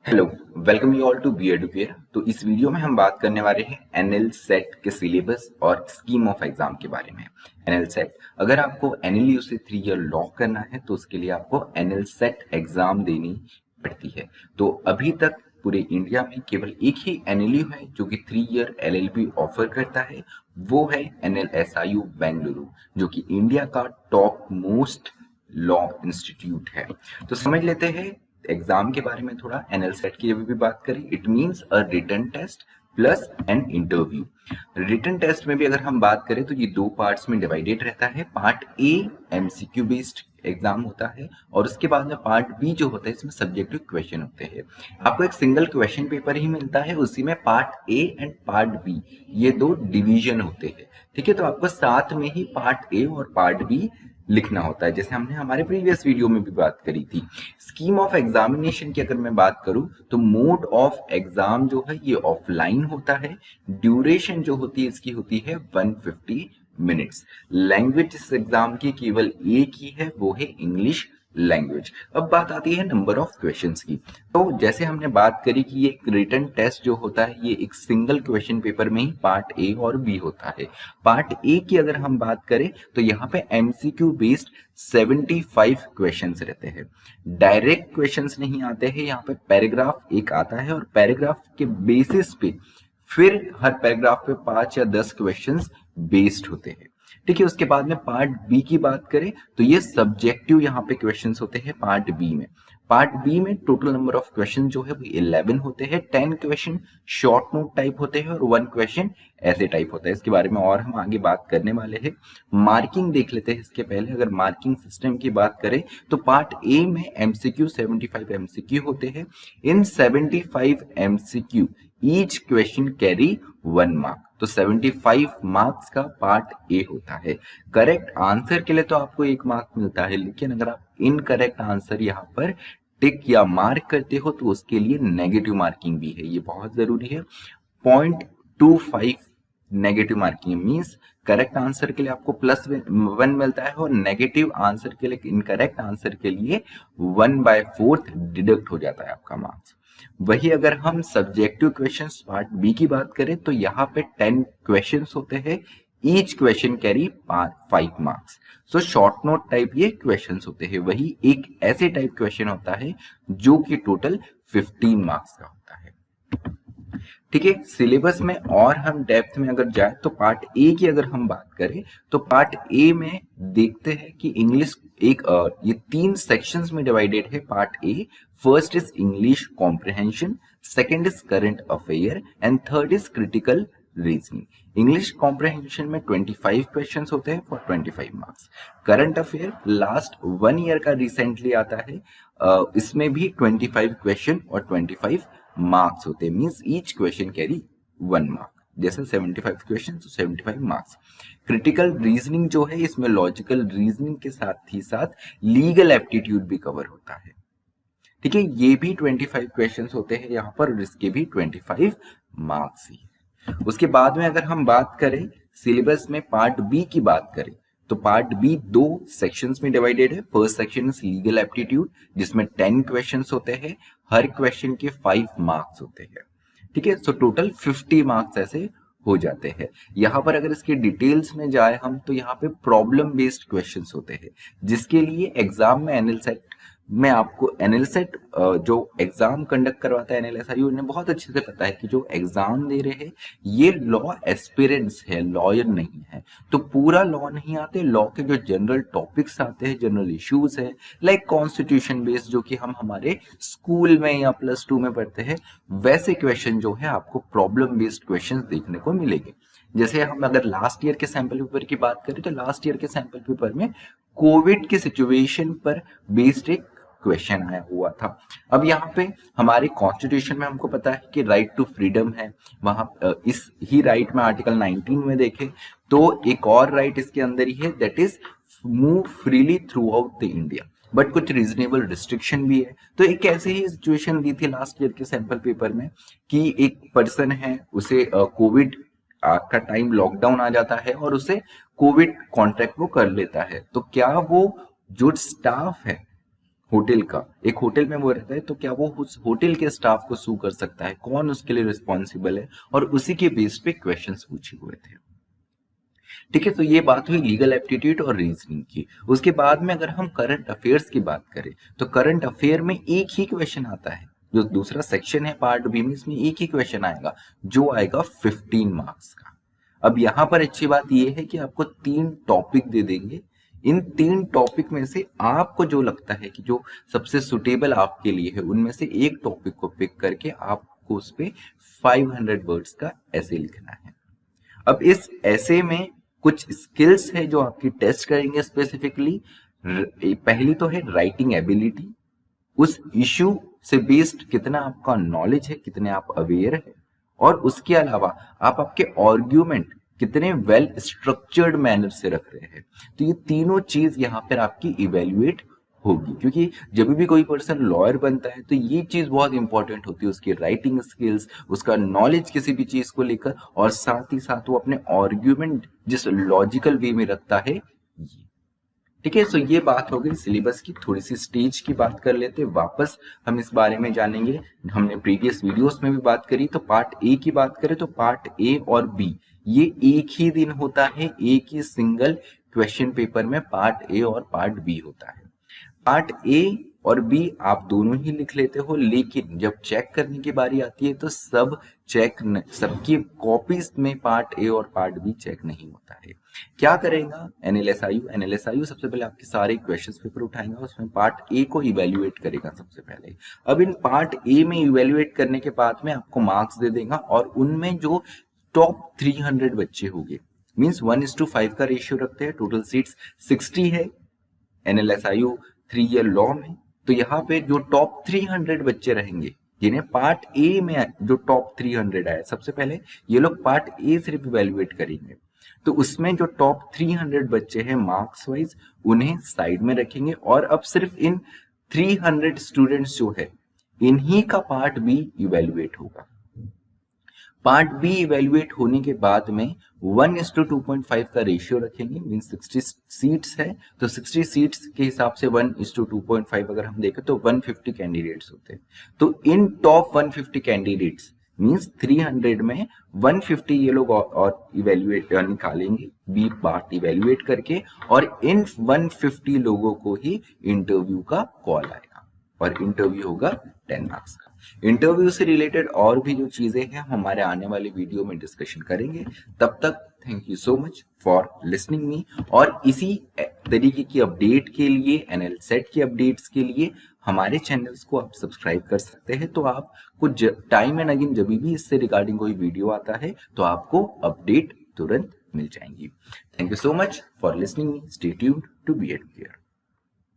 Hello, welcome you all to be Educare. तो इस video में हम बात करने वाले हैं एनएल सेट के सिलेबस और स्कीम ऑफ एग्जाम के बारे में। एनएल सेट, अगर आपको एनएलयू से 3 ईयर लॉक करना है तो उसके लिए आपको एनएल सेट एग्जाम देनी पड़ती है। तो अभी तक पूरे इंडिया में केवल एक ही एनएलयू है जो कि 3 ईयर एलएलबी ऑफर करता है, वो है एनएलएसआईयू बेंगलुरु, जो कि इंडिया का टॉप मोस्ट लॉ इंस्टीट्यूट है। तो समझ लेते हैं एग्जाम के बारे में थोड़ा। एनएल सेट की जब भी बात करें, it means a written test plus an interview. Written test में भी अगर हम बात करें तो ये 2 पार्ट्स में डिवाइडेड रहता है। Part A MCQ based exam होता है और उसके बाद में पार्ट बी जो होता है इसमें सब्जेक्टिव क्वेश्चन होते हैं। आपको एक सिंगल क्वेश्चन पेपर ही मिलता है, उसी में part A and part B ये 2 डिवीजन होते हैं। ठीक है, तो आपको साथ में ही पार्ट ए और पार्ट बी लिखना होता है, जैसे हमने हमारे प्रीवियस वीडियो में भी बात करी थी। स्कीम ऑफ एग्जामिनेशन की अगर मैं बात करूं तो मोड ऑफ एग्जाम जो है ये ऑफलाइन होता है। ड्यूरेशन जो होती है इसकी होती है 150 मिनट्स। लैंग्वेज इस एग्जाम की केवल एक ही है, वो है इंग्लिश लैंग्वेज। अब बात आती है नंबर ऑफ क्वेश्चंस की। तो जैसे हमने बात करी कि ये एक रिटन टेस्ट जो होता है ये एक सिंगल क्वेश्चन पेपर में ही पार्ट ए और बी होता है। पार्ट ए की अगर हम बात करें तो यहाँ पे एमसीक्यू बेस्ड 75 क्वेश्चंस रहते हैं। डायरेक्ट क्वेश्चंस नहीं आते हैं, यहाँ पे पैराग्राफ एक आता है और पैराग्राफ के बेसिस पे फिर हर पैराग्राफ पे 5 या 10 क्वेश्चंस बेस्ड होते हैं। ठीक है, उसके बाद में पार्ट बी की बात करें तो ये सब्जेक्टिव यहाँ पे क्वेश्चंस होते हैं पार्ट बी में। पार्ट बी में टोटल नंबर ऑफ क्वेश्चन जो है वो 11 होते हैं। 10 क्वेश्चन शॉर्ट नोट टाइप होते हैं और 1 क्वेश्चन ऐसे टाइप होता है। इसके बारे में और हम आगे बात करने वाले हैं। मार्किंग देख लेते हैं इसके पहले। अगर मार्किंग सिस्टम की बात करें तो पार्ट ए में एमसीक्यू 75 एमसीक्यू होते हैं। इन 75 MCQ each question carry 1 mark, तो 75 मार्क्स का पार्ट ए होता है। करेक्ट आंसर के लिए तो आपको 1 मार्क मिलता है, लेकिन अगर आप इनकरेक्ट आंसर यहाँ पर टिक या मार्क करते हो तो उसके लिए नेगेटिव मार्किंग भी है, ये बहुत जरूरी है। 0.25 negative marking means correct answer के लिए आपको +1 मिलता है और नेगेटिव आंसर के लिए, इनकरेक्ट आंसर के लिए 1/4 डिडक्ट हो जाता है आपका मार्क्स। वही अगर हम सब्जेक्टिव क्वेश्चंस पार्ट बी की बात करें तो यहाँ पे 10 क्वेश्चंस होते हैं। Each question carry 5 marks. So short note type ये क्वेश्चंस होते हैं। वही एक ऐसे टाइप क्वेश्चन होता है जो कि टोटल 15 मार्क्स का होता है। ठीक है, सिलेबस में और हम डेप्थ में अगर जाए तो पार्ट ए की अगर हम बात करें तो पार्ट ए में देखते हैं कि इंग्लिश एक ये 3 सेक्शंस में डिवाइडेड है part A. First is English comprehension, second is current affair and third is critical reasoning. English comprehension में 25 क्वेश्चंस होते हैं for 25 marks. Current affair last 1 year का रिसेंटली आता है, इसमें भी 25 क्वेश्चन और 25 मार्क्स होते हैं। Means each question carry 1 mark, जैसे 75 क्वेश्चन तो 75 मार्क्स। क्रिटिकल रीजनिंग जो है इसमें लॉजिकल रीजनिंग के साथ ही साथ लीगल एप्टीट्यूड भी कवर होता है। ठीक है, ये भी 25 क्वेश्चंस होते हैं यहाँ पर और इसके भी 25 मार्क्स ही। उसके बाद में अगर हम बात करें सिलेबस में पार्ट बी की बात करें तो पार्ट बी 2 सेक्शंस में डिवाइडेड है। First section is legal aptitude जिसमें 10 क्वेश्चंस होते हैं, हर क्वेश्चन के 5 मार्क्स होते हैं। ठीक है, सो टोटल 50 मार्क्स ऐसे हो जाते हैं। यहाँ पर अगर इसके डिटेल्स में जाए हम तो यहाँ पे प्रॉब्लम बेस्ड क्वेश्चंस होते हैं, जिसके लिए एग्जाम में एनएल सेट में आपको एनएल सेट जो एग्जाम कंडक्ट करवाता है एनएलएसआईयू ने बहुत अच्छे से पता है कि जो एग्जाम दे रहे हैं ये लॉ एस्पिरेंट्स है, लॉयर नहीं है। तो पूरा लॉ नहीं आते, लॉ के जो जनरल टॉपिक्स आते हैं, जनरल इश्यूज है, लाइक कॉन्स्टिट्यूशन बेस्ड जो कि हम हमारे स्कूल में या +2 में पढ़ते हैं, वैसे क्वेश्चन जो है आपको प्रॉब्लम बेस्ड क्वेश्चन देखने को मिलेंगे। जैसे हम अगर लास्ट ईयर के सैंपल पेपर की बात करें तो लास्ट ईयर के सैंपल पेपर में कोविड के सिचुएशन पर बेस्ड एक क्वेश्चन आया हुआ था। अब यहाँ पे हमारे कॉन्स्टिट्यूशन में हमको पता है कि राइट टू फ्रीडम है, वहां इस ही राइट में आर्टिकल 19 में देखें तो एक और राइट इसके अंदर ही है, that is move freely through out the India, but कुछ रीजनेबल रिस्ट्रिक्शन भी है। तो एक ऐसी ही सिचुएशन दी थी लास्ट ईयर के सैंपल पेपर में कि एक पर्सन है, उसे कोविड का टाइम लॉकडाउन आ जाता है और उसे कोविड कॉन्ट्रैक्ट वो कर लेता है, तो क्या वो जो स्टाफ है होटल का, एक होटल में वो रहता है, तो क्या वो उस होटल के स्टाफ को सू कर सकता है, कौन उसके लिए रिस्पॉन्सिबल है, और उसी के बेस पे क्वेश्चंस पूछे हुए थे। ठीक है, तो ये बात हुई लीगल एप्टीट्यूड और रीजनिंग की। उसके बाद में अगर हम करंट अफेयर्स की बात करें तो करंट अफेयर में एक ही क्वेश्चन आता है, जो दूसरा सेक्शन है पार्ट बी में, इसमें एक ही क्वेश्चन आएगा जो आएगा 15 मार्क्स का। अब यहाँ पर अच्छी बात यह है कि आपको 3 टॉपिक दे देंगे। इन 3 टॉपिक में से आपको जो लगता है कि जो सबसे सुटेबल आपके लिए है, उनमें से एक टॉपिक को पिक करके आपको उस पे 500 वर्ड्स का ऐसे लिखना है। अब इस ऐसे में कुछ स्किल्स है जो आपकी टेस्ट करेंगे स्पेसिफिकली। पहली तो है राइटिंग एबिलिटी, उस इशू से बेस्ड कितना आपका नॉलेज है, कितने आप अवेयर है, और उसके अलावा आप आपके आर्ग्यूमेंट कितने वेल स्ट्रक्चर्ड मैनर से रख रहे हैं। तो ये तीनों चीज यहाँ पर आपकी इवेल्युएट होगी, क्योंकि जब भी कोई पर्सन लॉयर बनता है तो ये चीज बहुत इंपॉर्टेंट होती है, उसकी राइटिंग स्किल्स, उसका नॉलेज किसी भी चीज को लेकर, और साथ ही साथ वो अपने आर्ग्यूमेंट जिस लॉजिकल वे में रखता है ये। ठीक है, सो ये बात हो गई सिलेबस की। थोड़ी सी स्टेज की बात कर लेते, वापस हम इस बारे में जानेंगे। हमने प्रीवियस वीडियोस में भी बात करी, तो पार्ट ए की बात करें तो पार्ट ए और बी ये एक ही दिन होता है, एक ही सिंगल क्वेश्चन पेपर में पार्ट ए और पार्ट बी होता है। पार्ट ए और बी आप दोनों ही लिख लेते हो, लेकिन जब चेक करने की बारी आती है तो सबकी कॉपीज में पार्ट ए और पार्ट बी चेक नहीं होता है। क्या करेगा एनएलएसआईयू सबसे पहले आपके सारे क्वेश्चंस पेपर उठाएगा, उसमें पार्ट ए को इवेल्युएट करेगा सबसे पहले। अब इन पार्ट ए में इवेल्युएट करने के बाद में आपको मार्क्स दे देगा, और उनमें जो टॉप 300 बच्चे होंगे, मीन्स 1:5 का रेशियो रखते हैं, टोटल सीट्स 60 है एनएलएसआईयू 3 ईयर लॉ में। तो यहाँ पे जो टॉप 300 बच्चे रहेंगे, जिन्हें पार्ट ए में जो टॉप 300 आए, सबसे पहले ये लोग पार्ट ए सिर्फ इवेल्युएट करेंगे। तो उसमें जो टॉप 300 बच्चे हैं मार्क्स वाइज, उन्हें साइड में रखेंगे, और अब सिर्फ इन 300 स्टूडेंट्स जो है, इन्हीं का पार्ट बी इवेल्युएट होगा। पार्ट बी इवेल्युएट होने के बाद में 1:2.5 का रेशियो रखेंगे, मीन 60 सीट्स है, तो 60 सीट्स के हिसाब से 1:2.5 अगर हम देखें तो 150 कैंडिडेट्स होते हैं। तो इन टॉप 150 कैंडिडेट्स मीन्स 300 में 150 ये लोग और इवेल्युएट निकालेंगे, बी पार्ट इवेल्युएट करके, और इन 150 लोगों को ही इंटरव्यू का कॉल आएगा, और इंटरव्यू होगा 10 मार्क्स का। इंटरव्यू से रिलेटेड और भी जो चीजें हैं हम हमारे आने वाले वीडियो में डिस्कशन करेंगे। तब तक thank you so much for listening मी, और इसी तरीके की अपडेट के लिए, एनएल सेट की अपडेट्स के लिए हमारे चैनल्स को आप सब्सक्राइब कर सकते हैं। तो आपको टाइम एंड अगेन जब भी इससे रिगार्डिंग कोई वीडियो आता है तो आपको अपडेट तुरंत मिल जाएंगी। Thank you so much for listening me, stay tuned to be Educare.